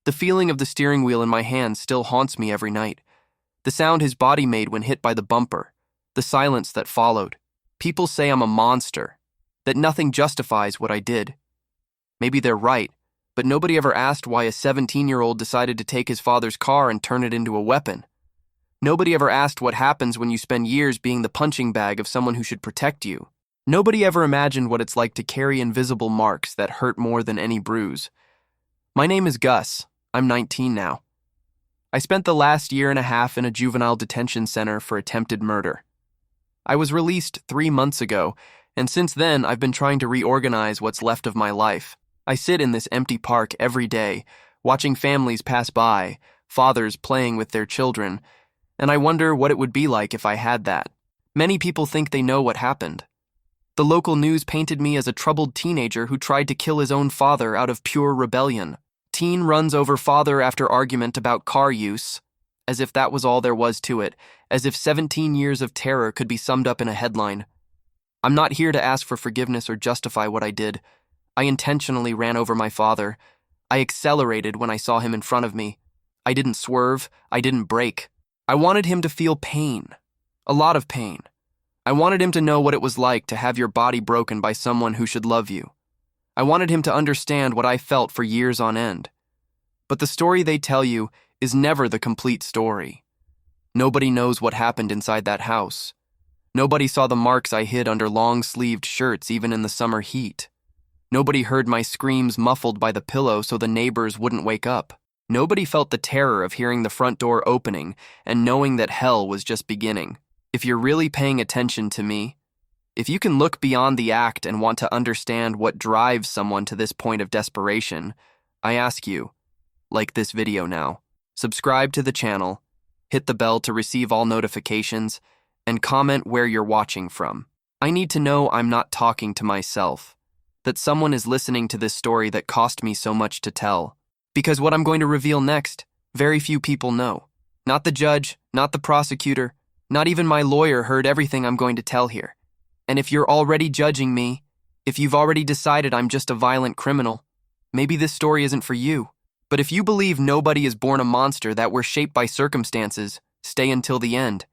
The feeling of the steering wheel in my hand still haunts me every night. The sound his body made when hit by the bumper. The silence that followed. People say I'm a monster, that nothing justifies what I did. Maybe they're right, but nobody ever asked why a 17-year-old decided to take his father's car and turn it into a weapon. Nobody ever asked what happens when you spend years being the punching bag of someone who should protect you. Nobody ever imagined what it's like to carry invisible marks that hurt more than any bruise. My name is Gus. I'm 19 now. I spent the last year and a half in a juvenile detention center for attempted murder. I was released 3 months ago, and since then I've been trying to reorganize what's left of my life. I sit in this empty park every day, watching families pass by, fathers playing with their children, and I wonder what it would be like if I had that. Many people think they know what happened. The local news painted me as a troubled teenager who tried to kill his own father out of pure rebellion. Teen runs over father after argument about car use, as if that was all there was to it, as if 17 years of terror could be summed up in a headline. I'm not here to ask for forgiveness or justify what I did. I intentionally ran over my father. I accelerated when I saw him in front of me. I didn't swerve. I didn't brake. I wanted him to feel pain. A lot of pain. I wanted him to know what it was like to have your body broken by someone who should love you. I wanted him to understand what I felt for years on end. But the story they tell you is never the complete story. Nobody knows what happened inside that house. Nobody saw the marks I hid under long-sleeved shirts even in the summer heat. Nobody heard my screams muffled by the pillow so the neighbors wouldn't wake up. Nobody felt the terror of hearing the front door opening and knowing that hell was just beginning. If you're really paying attention to me, if you can look beyond the act and want to understand what drives someone to this point of desperation, I ask you, like this video now, subscribe to the channel, hit the bell to receive all notifications, and comment where you're watching from. I need to know I'm not talking to myself, that someone is listening to this story that cost me so much to tell. Because what I'm going to reveal next, very few people know. Not the judge, not the prosecutor, not even my lawyer heard everything I'm going to tell here. And if you're already judging me, if you've already decided I'm just a violent criminal, maybe this story isn't for you. But if you believe nobody is born a monster, that we're shaped by circumstances, stay until the end.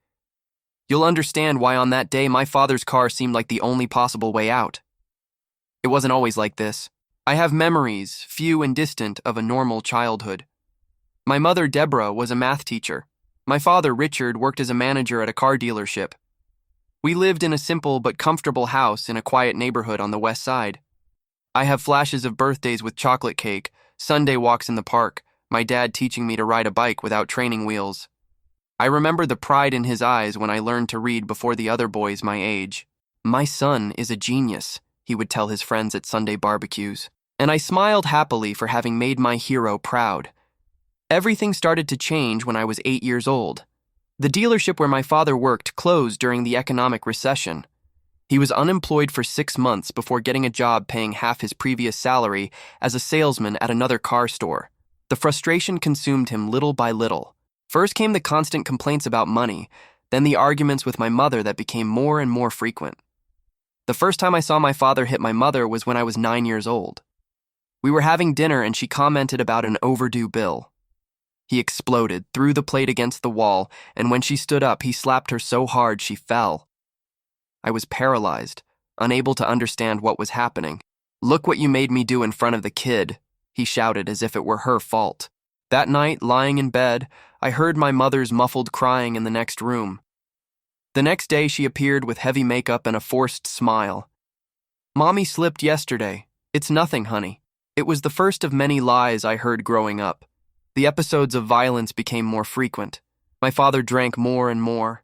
You'll understand why on that day my father's car seemed like the only possible way out. It wasn't always like this. I have memories, few and distant, of a normal childhood. My mother, Deborah, was a math teacher. My father, Richard, worked as a manager at a car dealership. We lived in a simple but comfortable house in a quiet neighborhood on the west side. I have flashes of birthdays with chocolate cake, Sunday walks in the park, my dad teaching me to ride a bike without training wheels. I remember the pride in his eyes when I learned to read before the other boys my age. My son is a genius, he would tell his friends at Sunday barbecues. And I smiled happily for having made my hero proud. Everything started to change when I was 8 years old. The dealership where my father worked closed during the economic recession. He was unemployed for 6 months before getting a job paying half his previous salary as a salesman at another car store. The frustration consumed him little by little. First came the constant complaints about money, then the arguments with my mother that became more and more frequent. The first time I saw my father hit my mother was when I was 9 years old. We were having dinner and she commented about an overdue bill. He exploded, threw the plate against the wall, and when she stood up, he slapped her so hard she fell. I was paralyzed, unable to understand what was happening. "Look what you made me do in front of the kid," he shouted as if it were her fault. That night, lying in bed, I heard my mother's muffled crying in the next room. The next day, she appeared with heavy makeup and a forced smile. "Mommy slipped yesterday. It's nothing, honey." It was the first of many lies I heard growing up. The episodes of violence became more frequent. My father drank more and more.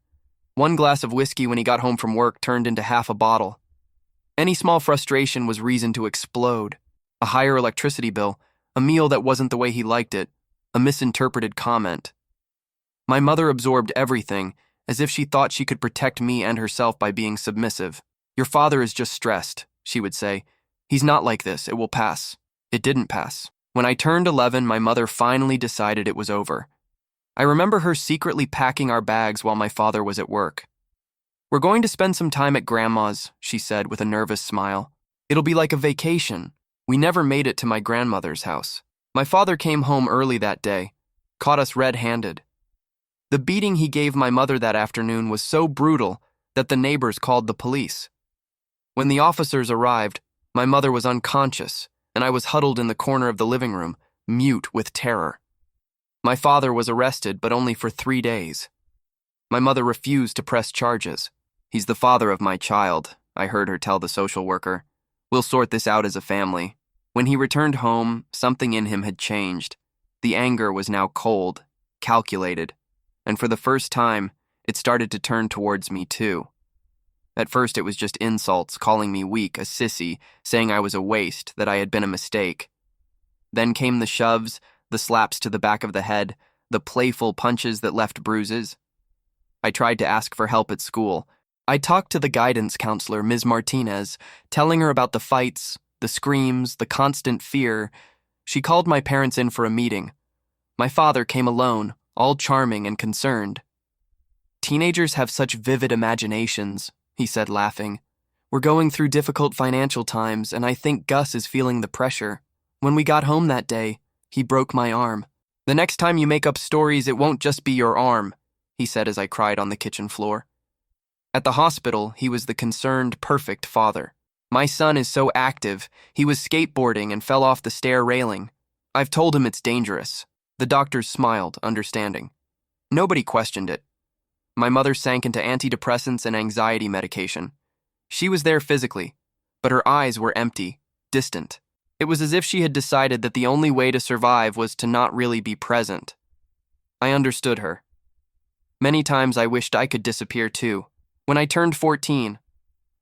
One glass of whiskey when he got home from work turned into half a bottle. Any small frustration was reason to explode. A higher electricity bill, a meal that wasn't the way he liked it, a misinterpreted comment. My mother absorbed everything, as if she thought she could protect me and herself by being submissive. "Your father is just stressed," she would say. "He's not like this. It will pass." It didn't pass. When I turned 11, my mother finally decided it was over. I remember her secretly packing our bags while my father was at work. "We're going to spend some time at Grandma's," she said with a nervous smile. "It'll be like a vacation." We never made it to my grandmother's house. My father came home early that day, caught us red-handed. The beating he gave my mother that afternoon was so brutal that the neighbors called the police. When the officers arrived, my mother was unconscious, and I was huddled in the corner of the living room, mute with terror. My father was arrested, but only for 3 days. My mother refused to press charges. "He's the father of my child," I heard her tell the social worker. "We'll sort this out as a family." When he returned home, something in him had changed. The anger was now cold, calculated, and for the first time, it started to turn towards me too. At first it was just insults, calling me weak, a sissy, saying I was a waste, that I had been a mistake. Then came the shoves, the slaps to the back of the head, the playful punches that left bruises. I tried to ask for help at school. I talked to the guidance counselor, Ms. Martinez, telling her about the fights, the screams, the constant fear. She called my parents in for a meeting. My father came alone, all charming and concerned. "Teenagers have such vivid imaginations," he said, laughing. "We're going through difficult financial times, and I think Gus is feeling the pressure. When we got home that day, he broke my arm. The next time you make up stories, it won't just be your arm," he said as I cried on the kitchen floor. At the hospital, he was the concerned, perfect father. "My son is so active. He was skateboarding and fell off the stair railing. I've told him it's dangerous." The doctors smiled, understanding. Nobody questioned it. My mother sank into antidepressants and anxiety medication. She was there physically, but her eyes were empty, distant. It was as if she had decided that the only way to survive was to not really be present. I understood her. Many times I wished I could disappear too. When I turned 14,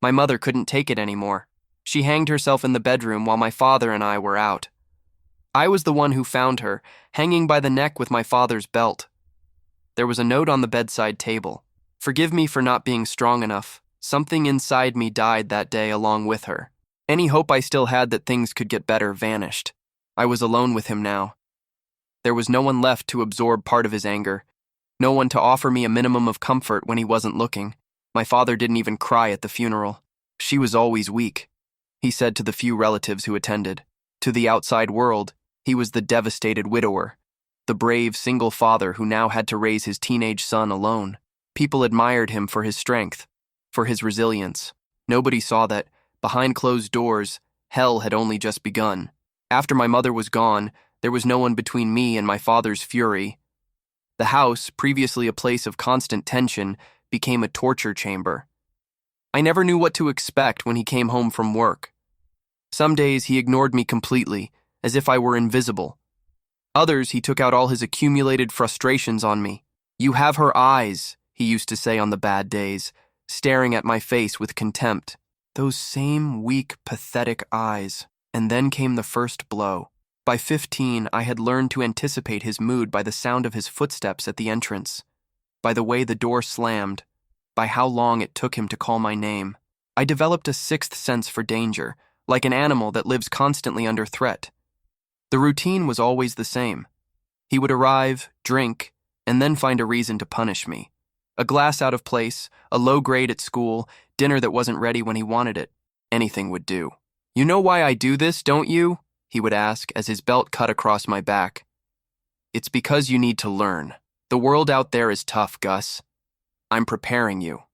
my mother couldn't take it anymore. She hanged herself in the bedroom while my father and I were out. I was the one who found her, hanging by the neck with my father's belt. There was a note on the bedside table. "Forgive me for not being strong enough. Something inside me died that day along with her." Any hope I still had that things could get better vanished. I was alone with him now. There was no one left to absorb part of his anger, no one to offer me a minimum of comfort when he wasn't looking. My father didn't even cry at the funeral. "She was always weak," he said to the few relatives who attended. To the outside world, he was the devastated widower, the brave single father who now had to raise his teenage son alone. People admired him for his strength, for his resilience. Nobody saw that, behind closed doors, hell had only just begun. After my mother was gone, there was no one between me and my father's fury. The house, previously a place of constant tension, became a torture chamber. I never knew what to expect when he came home from work. Some days he ignored me completely, as if I were invisible. Others he took out all his accumulated frustrations on me. "You have her eyes," he used to say on the bad days, staring at my face with contempt. Those same weak, pathetic eyes. And then came the first blow. By 15, I had learned to anticipate his mood by the sound of his footsteps at the entrance, by the way the door slammed, by how long it took him to call my name. I developed a sixth sense for danger, like an animal that lives constantly under threat. The routine was always the same. He would arrive, drink, and then find a reason to punish me. A glass out of place, a low grade at school, dinner that wasn't ready when he wanted it. Anything would do. "You know why I do this, don't you?" he would ask as his belt cut across my back. "It's because you need to learn. The world out there is tough, Gus. I'm preparing you."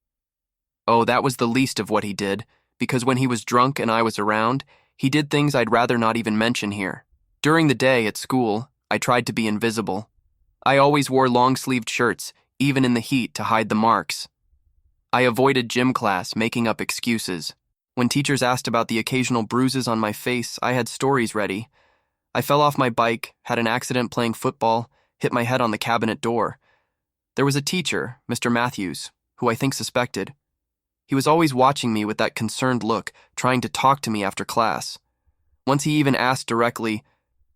Oh, that was the least of what he did, because when he was drunk and I was around, he did things I'd rather not even mention here. During the day at school, I tried to be invisible. I always wore long-sleeved shirts, even in the heat, to hide the marks. I avoided gym class, making up excuses. When teachers asked about the occasional bruises on my face, I had stories ready. I fell off my bike, had an accident playing football, hit my head on the cabinet door. There was a teacher, Mr. Matthews, who I think suspected. He was always watching me with that concerned look, trying to talk to me after class. Once he even asked directly,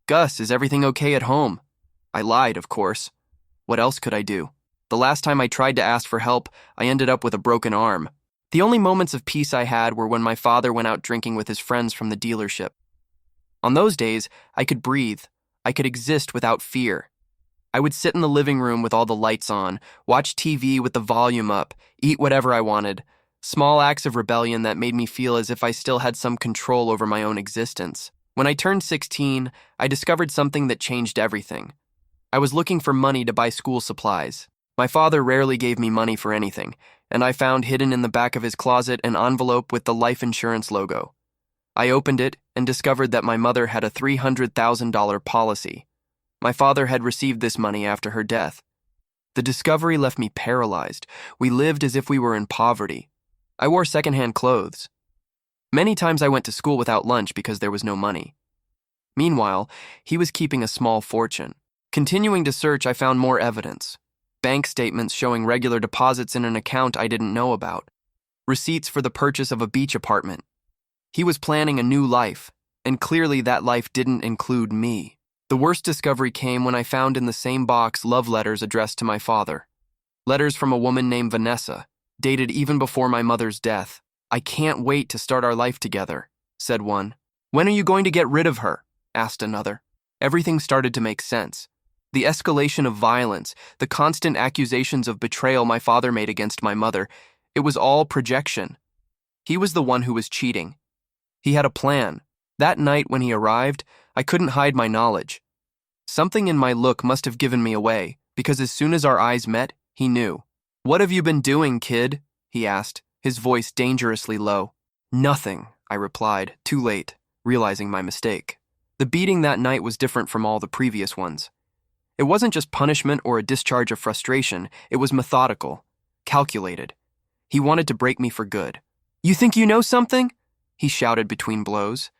"Gus, is everything okay at home?" I lied, of course. What else could I do? The last time I tried to ask for help, I ended up with a broken arm. The only moments of peace I had were when my father went out drinking with his friends from the dealership. On those days, I could breathe. I could exist without fear. I would sit in the living room with all the lights on, watch TV with the volume up, eat whatever I wanted. Small acts of rebellion that made me feel as if I still had some control over my own existence. When I turned 16, I discovered something that changed everything. I was looking for money to buy school supplies. My father rarely gave me money for anything, and I found hidden in the back of his closet an envelope with the life insurance logo. I opened it and discovered that my mother had a $300,000 policy. My father had received this money after her death. The discovery left me paralyzed. We lived as if we were in poverty. I wore secondhand clothes. Many times I went to school without lunch because there was no money. Meanwhile, he was keeping a small fortune. Continuing to search, I found more evidence. Bank statements showing regular deposits in an account I didn't know about. Receipts for the purchase of a beach apartment. He was planning a new life, and clearly that life didn't include me. The worst discovery came when I found in the same box love letters addressed to my father. Letters from a woman named Vanessa, dated even before my mother's death. "I can't wait to start our life together," said one. "When are you going to get rid of her?" asked another. Everything started to make sense. The escalation of violence, the constant accusations of betrayal my father made against my mother, it was all projection. He was the one who was cheating. He had a plan. That night when he arrived, I couldn't hide my knowledge. Something in my look must have given me away, because as soon as our eyes met, he knew. "What have you been doing, kid?" he asked, his voice dangerously low. "Nothing," I replied, too late, realizing my mistake. The beating that night was different from all the previous ones. It wasn't just punishment or a discharge of frustration, it was methodical, calculated. He wanted to break me for good. "You think you know something?" he shouted between blows.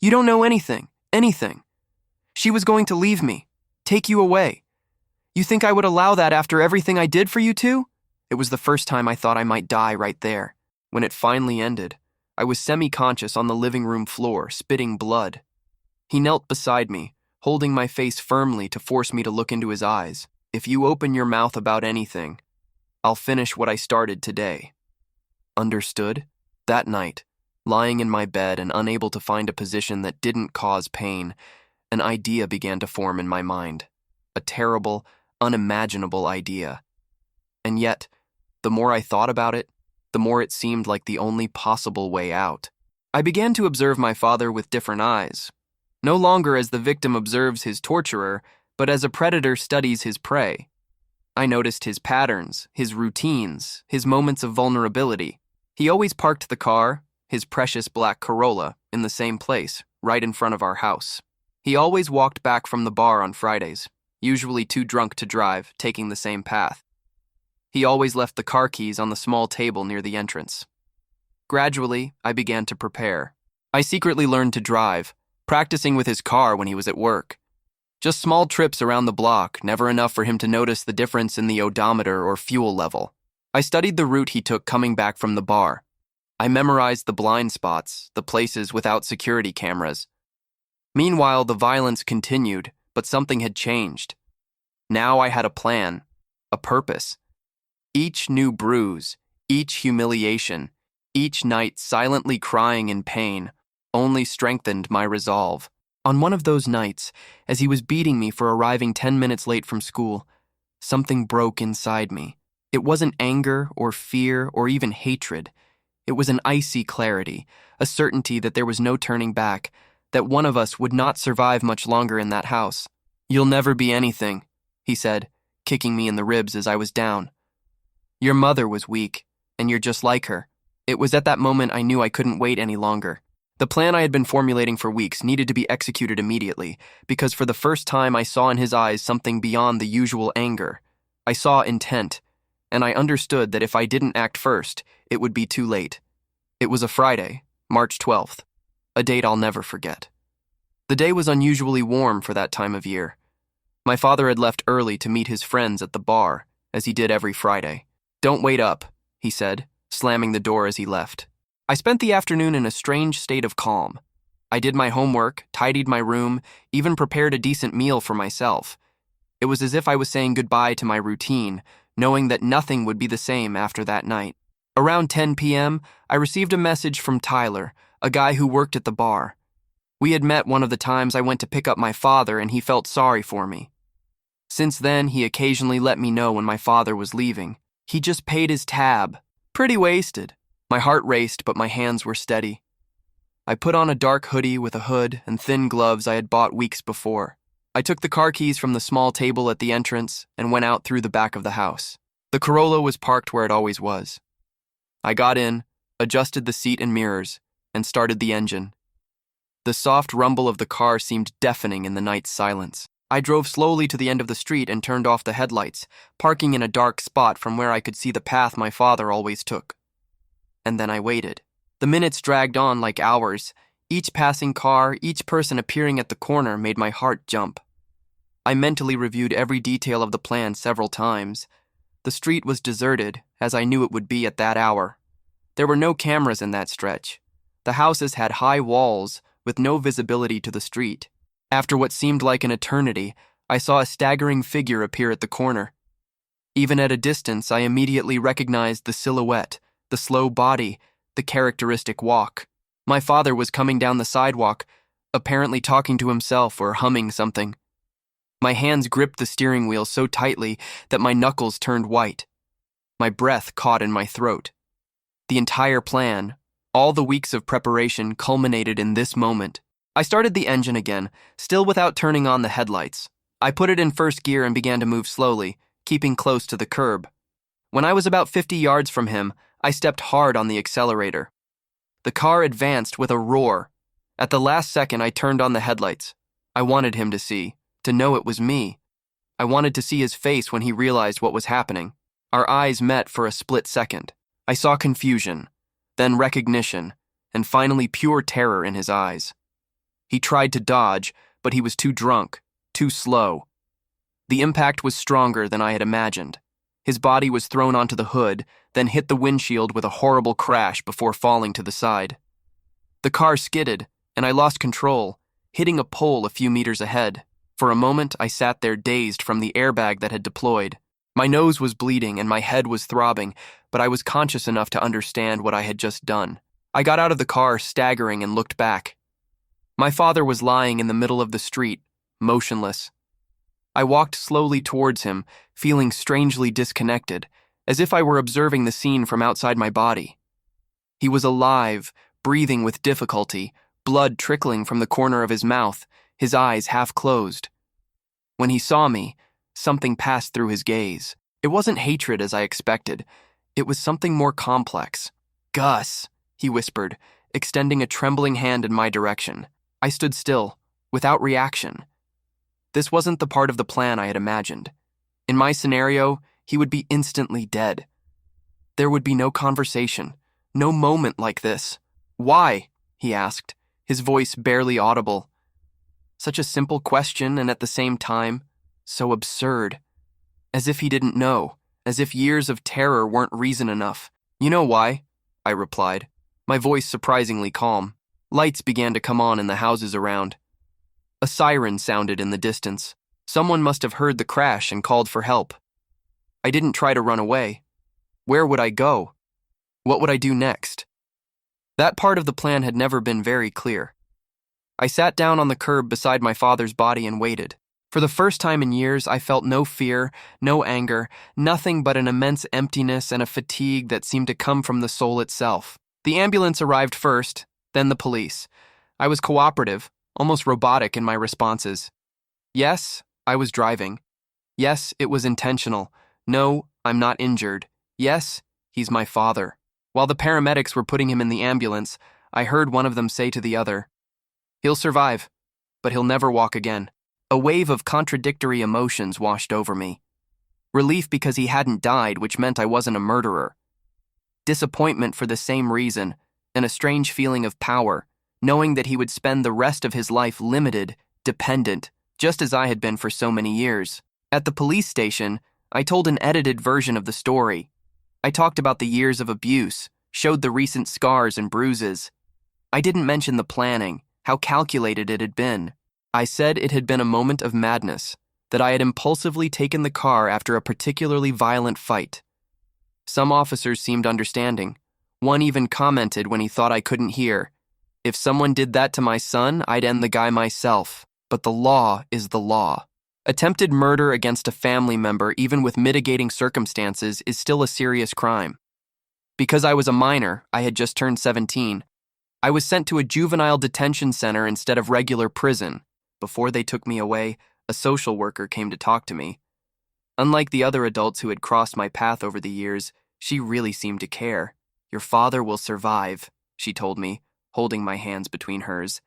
"You don't know anything. She was going to leave me, take you away. You think I would allow that after everything I did for you two?" It was the first time I thought I might die right there. When it finally ended, I was semi-conscious on the living room floor, spitting blood. He knelt beside me, holding my face firmly to force me to look into his eyes. "If you open your mouth about anything, I'll finish what I started today." Understood? That night, lying in my bed and unable to find a position that didn't cause pain, an idea began to form in my mind. A terrible, unimaginable idea. And yet, the more I thought about it, the more it seemed like the only possible way out. I began to observe my father with different eyes. No longer as the victim observes his torturer, but as a predator studies his prey. I noticed his patterns, his routines, his moments of vulnerability. He always parked the car, his precious black Corolla, in the same place, right in front of our house. He always walked back from the bar on Fridays, usually too drunk to drive, taking the same path. He always left the car keys on the small table near the entrance. Gradually, I began to prepare. I secretly learned to drive, practicing with his car when he was at work. Just small trips around the block, never enough for him to notice the difference in the odometer or fuel level. I studied the route he took coming back from the bar. I memorized the blind spots, the places without security cameras. Meanwhile, the violence continued, but something had changed. Now I had a plan, a purpose. Each new bruise, each humiliation, each night silently crying in pain, only strengthened my resolve. On one of those nights, as he was beating me for arriving 10 minutes late from school, something broke inside me. It wasn't anger or fear or even hatred. It was an icy clarity, a certainty that there was no turning back, that one of us would not survive much longer in that house. "You'll never be anything," he said, kicking me in the ribs as I was down. "Your mother was weak, and you're just like her." It was at that moment I knew I couldn't wait any longer. The plan I had been formulating for weeks needed to be executed immediately, because for the first time I saw in his eyes something beyond the usual anger. I saw intent, and I understood that if I didn't act first, it would be too late. It was a Friday, March 12th, a date I'll never forget. The day was unusually warm for that time of year. My father had left early to meet his friends at the bar, as he did every Friday. "Don't wait up," he said, slamming the door as he left. I spent the afternoon in a strange state of calm. I did my homework, tidied my room, even prepared a decent meal for myself. It was as if I was saying goodbye to my routine, knowing that nothing would be the same after that night. Around 10 p.m., I received a message from Tyler, a guy who worked at the bar. We had met one of the times I went to pick up my father, and he felt sorry for me. Since then, he occasionally let me know when my father was leaving. He just paid his tab. Pretty wasted. My heart raced, but my hands were steady. I put on a dark hoodie with a hood and thin gloves I had bought weeks before. I took the car keys from the small table at the entrance and went out through the back of the house. The Corolla was parked where it always was. I got in, adjusted the seat and mirrors, and started the engine. The soft rumble of the car seemed deafening in the night's silence. I drove slowly to the end of the street and turned off the headlights, parking in a dark spot from where I could see the path my father always took. And then I waited. The minutes dragged on like hours. Each passing car, each person appearing at the corner made my heart jump. I mentally reviewed every detail of the plan several times. The street was deserted, as I knew it would be at that hour. There were no cameras in that stretch. The houses had high walls with no visibility to the street. After what seemed like an eternity, I saw a staggering figure appear at the corner. Even at a distance, I immediately recognized the silhouette, the slow body, the characteristic walk. My father was coming down the sidewalk, apparently talking to himself or humming something. My hands gripped the steering wheel so tightly that my knuckles turned white. My breath caught in my throat. The entire plan, all the weeks of preparation, culminated in this moment. I started the engine again, still without turning on the headlights. I put it in first gear and began to move slowly, keeping close to the curb. When I was about 50 yards from him, I stepped hard on the accelerator. The car advanced with a roar. At the last second, I turned on the headlights. I wanted him to see, to know it was me. I wanted to see his face when he realized what was happening. Our eyes met for a split second. I saw confusion, then recognition, and finally pure terror in his eyes. He tried to dodge, but he was too drunk, too slow. The impact was stronger than I had imagined. His body was thrown onto the hood, then hit the windshield with a horrible crash before falling to the side. The car skidded, and I lost control, hitting a pole a few meters ahead. For a moment, I sat there dazed from the airbag that had deployed. My nose was bleeding and my head was throbbing, but I was conscious enough to understand what I had just done. I got out of the car, staggering, and looked back. My father was lying in the middle of the street, motionless. I walked slowly towards him, feeling strangely disconnected, as if I were observing the scene from outside my body. He was alive, breathing with difficulty, blood trickling from the corner of his mouth, his eyes half closed. When he saw me, something passed through his gaze. It wasn't hatred as I expected. It was something more complex. "Gus," he whispered, extending a trembling hand in my direction. I stood still, without reaction. This wasn't the part of the plan I had imagined. In my scenario, he would be instantly dead. There would be no conversation, no moment like this. "Why?" he asked, his voice barely audible. Such a simple question and at the same time, so absurd. As if he didn't know, as if years of terror weren't reason enough. "You know why?" I replied, my voice surprisingly calm. Lights began to come on in the houses around. A siren sounded in the distance. Someone must have heard the crash and called for help. I didn't try to run away. Where would I go? What would I do next? That part of the plan had never been very clear. I sat down on the curb beside my father's body and waited. For the first time in years, I felt no fear, no anger, nothing but an immense emptiness and a fatigue that seemed to come from the soul itself. The ambulance arrived first, then the police. I was cooperative, almost robotic in my responses. Yes, I was driving. Yes, it was intentional. No, I'm not injured. Yes, he's my father. While the paramedics were putting him in the ambulance, I heard one of them say to the other, "He'll survive, but he'll never walk again." A wave of contradictory emotions washed over me. Relief because he hadn't died, which meant I wasn't a murderer. Disappointment for the same reason, and a strange feeling of power, knowing that he would spend the rest of his life limited, dependent, just as I had been for so many years. At the police station, I told an edited version of the story. I talked about the years of abuse, showed the recent scars and bruises. I didn't mention the planning, how calculated it had been. I said it had been a moment of madness, that I had impulsively taken the car after a particularly violent fight. Some officers seemed understanding. One even commented when he thought I couldn't hear, "If someone did that to my son, I'd end the guy myself. But the law is the law." Attempted murder against a family member, even with mitigating circumstances, is still a serious crime. Because I was a minor, I had just turned 17. I was sent to a juvenile detention center instead of regular prison. Before they took me away, a social worker came to talk to me. Unlike the other adults who had crossed my path over the years, she really seemed to care. "Your father will survive," she told me, holding my hands between hers.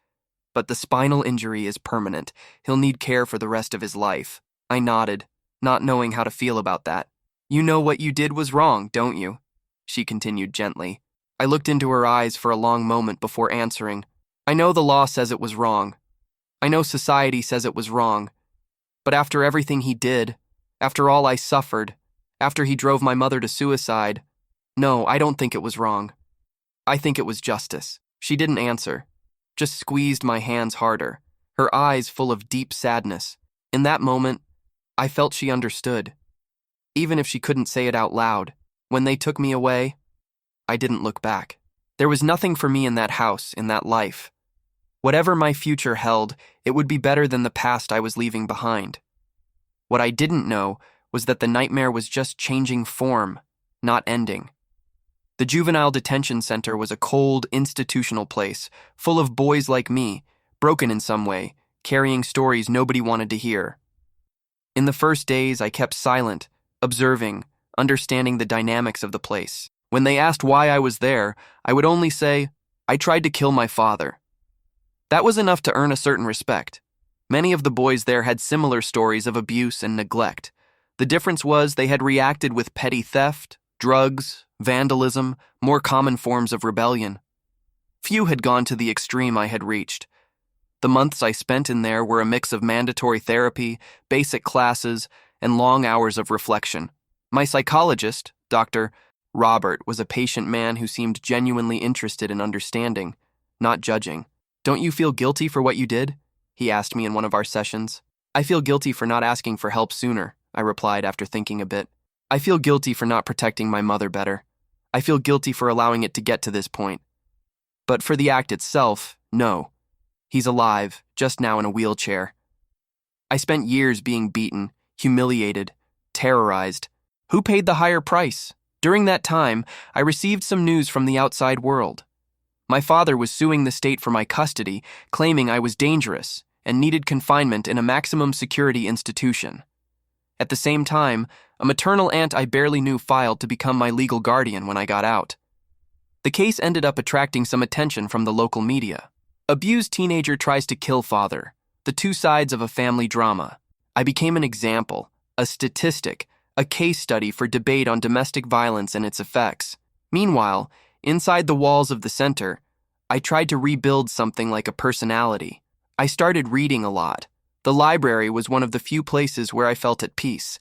"But the spinal injury is permanent. He'll need care for the rest of his life." I nodded, not knowing how to feel about that. "You know what you did was wrong, don't you?" she continued gently. I looked into her eyes for a long moment before answering. "I know the law says it was wrong. I know society says it was wrong. But after everything he did, after all I suffered, after he drove my mother to suicide, no, I don't think it was wrong. I think it was justice." She didn't answer, just squeezed my hands harder, her eyes full of deep sadness. In that moment, I felt she understood, even if she couldn't say it out loud. When they took me away, I didn't look back. There was nothing for me in that house, in that life. Whatever my future held, it would be better than the past I was leaving behind. What I didn't know was that the nightmare was just changing form, not ending. The juvenile detention center was a cold, institutional place, full of boys like me, broken in some way, carrying stories nobody wanted to hear. In the first days, I kept silent, observing, understanding the dynamics of the place. When they asked why I was there, I would only say, "I tried to kill my father." That was enough to earn a certain respect. Many of the boys there had similar stories of abuse and neglect. The difference was they had reacted with petty theft, drugs, vandalism, more common forms of rebellion. Few had gone to the extreme I had reached. The months I spent in there were a mix of mandatory therapy, basic classes, and long hours of reflection. My psychologist, Dr. Robert, was a patient man who seemed genuinely interested in understanding, not judging. "Don't you feel guilty for what you did?" he asked me in one of our sessions. "I feel guilty for not asking for help sooner," I replied after thinking a bit. "I feel guilty for not protecting my mother better. I feel guilty for allowing it to get to this point. But for the act itself, no. He's alive, just now in a wheelchair. I spent years being beaten, humiliated, terrorized. Who paid the higher price? During that time, I received some news from the outside world. My father was suing the state for my custody, claiming I was dangerous and needed confinement in a maximum security institution. At the same time, a maternal aunt I barely knew filed to become my legal guardian when I got out. The case ended up attracting some attention from the local media. Abused teenager tries to kill father. The two sides of a family drama. I became an example, a statistic, a case study for debate on domestic violence and its effects. Meanwhile, inside the walls of the center, I tried to rebuild something like a personality. I started reading a lot. The library was one of the few places where I felt at peace.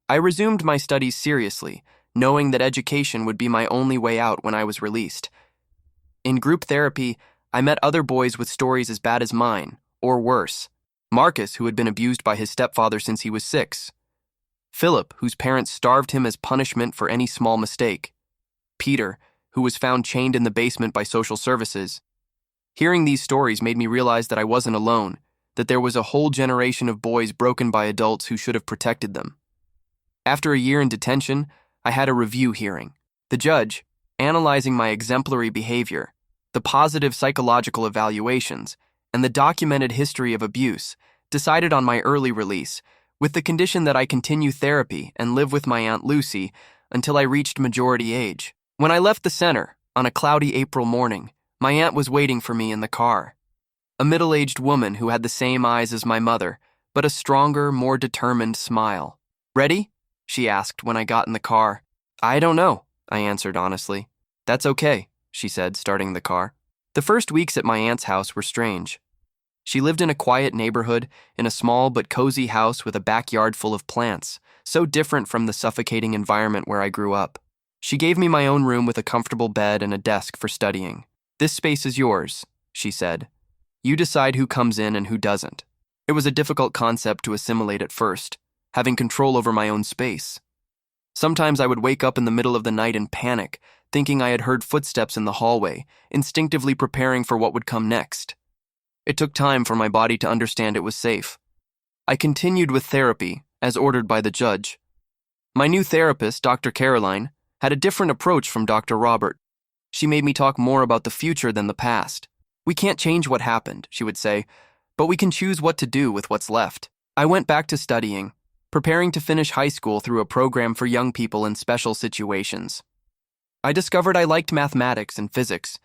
I resumed my studies seriously, knowing that education would be my only way out when I was released. In group therapy, I met other boys with stories as bad as mine, or worse. Marcus, who had been abused by his stepfather since he was 6. Philip, whose parents starved him as punishment for any small mistake. Peter, who was found chained in the basement by social services. Hearing these stories made me realize that I wasn't alone, that there was a whole generation of boys broken by adults who should have protected them. After a year in detention, I had a review hearing. The judge, analyzing my exemplary behavior, the positive psychological evaluations, and the documented history of abuse, decided on my early release, with the condition that I continue therapy and live with my Aunt Lucy until I reached majority age. When I left the center, on a cloudy April morning, my aunt was waiting for me in the car. A middle-aged woman who had the same eyes as my mother, but a stronger, more determined smile. "Ready?" she asked when I got in the car. "I don't know," I answered honestly. "That's okay," she said, starting the car. The first weeks at my aunt's house were strange. She lived in a quiet neighborhood, in a small but cozy house with a backyard full of plants, so different from the suffocating environment where I grew up. She gave me my own room with a comfortable bed and a desk for studying. "This space is yours," she said. "You decide who comes in and who doesn't." It was a difficult concept to assimilate at first, having control over my own space. Sometimes I would wake up in the middle of the night in panic, thinking I had heard footsteps in the hallway, instinctively preparing for what would come next. It took time for my body to understand it was safe. I continued with therapy, as ordered by the judge. My new therapist, Dr. Caroline, had a different approach from Dr. Robert. She made me talk more about the future than the past. We can't change what happened, she would say, but we can choose what to do with what's left. I went back to studying, preparing to finish high school through a program for young people in special situations. I discovered I liked mathematics and physics.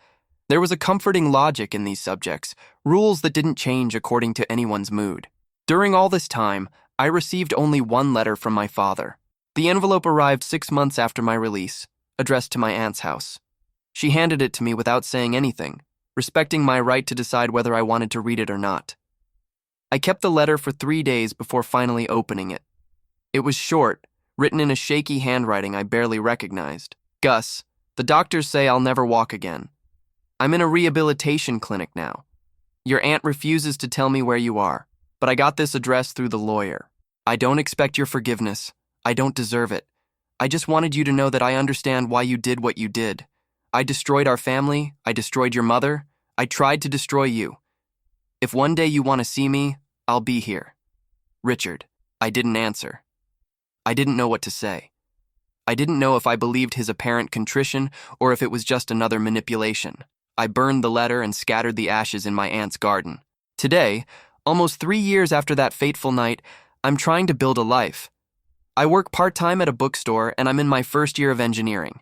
There was a comforting logic in these subjects, rules that didn't change according to anyone's mood. During all this time, I received only one letter from my father. The envelope arrived 6 months after my release, addressed to my aunt's house. She handed it to me without saying anything, respecting my right to decide whether I wanted to read it or not. I kept the letter for 3 days before finally opening it. It was short, written in a shaky handwriting I barely recognized. Gus, the doctors say I'll never walk again. I'm in a rehabilitation clinic now. Your aunt refuses to tell me where you are, but I got this address through the lawyer. I don't expect your forgiveness. I don't deserve it. I just wanted you to know that I understand why you did what you did. I destroyed our family. I destroyed your mother. I tried to destroy you. If one day you want to see me, I'll be here. Richard. I didn't answer. I didn't know what to say. I didn't know if I believed his apparent contrition or if it was just another manipulation. I burned the letter and scattered the ashes in my aunt's garden. Today, almost 3 years after that fateful night, I'm trying to build a life. I work part-time at a bookstore and I'm in my first year of engineering.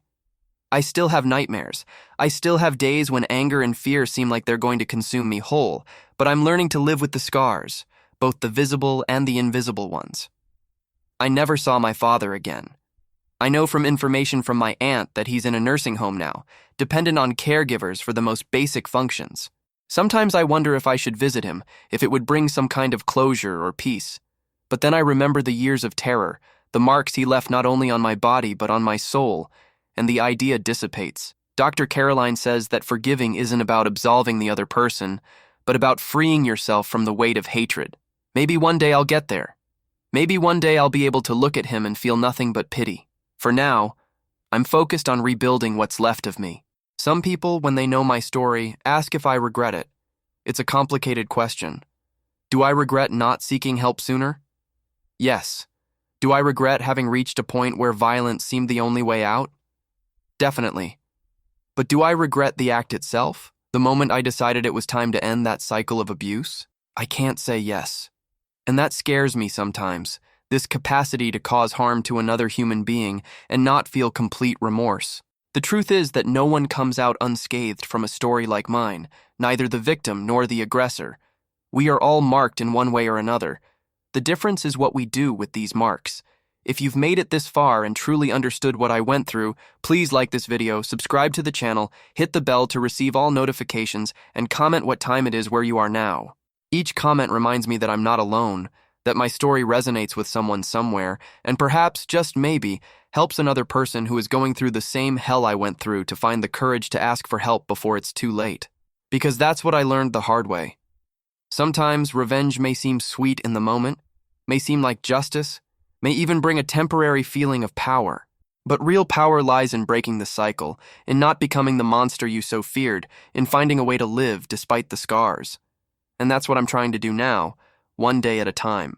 I still have nightmares. I still have days when anger and fear seem like they're going to consume me whole, but I'm learning to live with the scars, both the visible and the invisible ones. I never saw my father again. I know from information from my aunt that he's in a nursing home now, dependent on caregivers for the most basic functions. Sometimes I wonder if I should visit him, if it would bring some kind of closure or peace. But then I remember the years of terror, the marks he left not only on my body but on my soul, and the idea dissipates. Dr. Caroline says that forgiving isn't about absolving the other person, but about freeing yourself from the weight of hatred. Maybe one day I'll get there. Maybe one day I'll be able to look at him and feel nothing but pity. For now, I'm focused on rebuilding what's left of me. Some people, when they know my story, ask if I regret it. It's a complicated question. Do I regret not seeking help sooner? Yes. Do I regret having reached a point where violence seemed the only way out? Definitely. But do I regret the act itself? The moment I decided it was time to end that cycle of abuse? I can't say yes. And that scares me sometimes, this capacity to cause harm to another human being and not feel complete remorse. The truth is that no one comes out unscathed from a story like mine, neither the victim nor the aggressor. We are all marked in one way or another. The difference is what we do with these marks. If you've made it this far and truly understood what I went through, please like this video, subscribe to the channel, hit the bell to receive all notifications, and comment what time it is where you are now. Each comment reminds me that I'm not alone, that my story resonates with someone somewhere, and perhaps, just maybe, helps another person who is going through the same hell I went through to find the courage to ask for help before it's too late. Because that's what I learned the hard way. Sometimes revenge may seem sweet in the moment, may seem like justice, may even bring a temporary feeling of power. But real power lies in breaking the cycle, in not becoming the monster you so feared, in finding a way to live despite the scars. And that's what I'm trying to do now, one day at a time.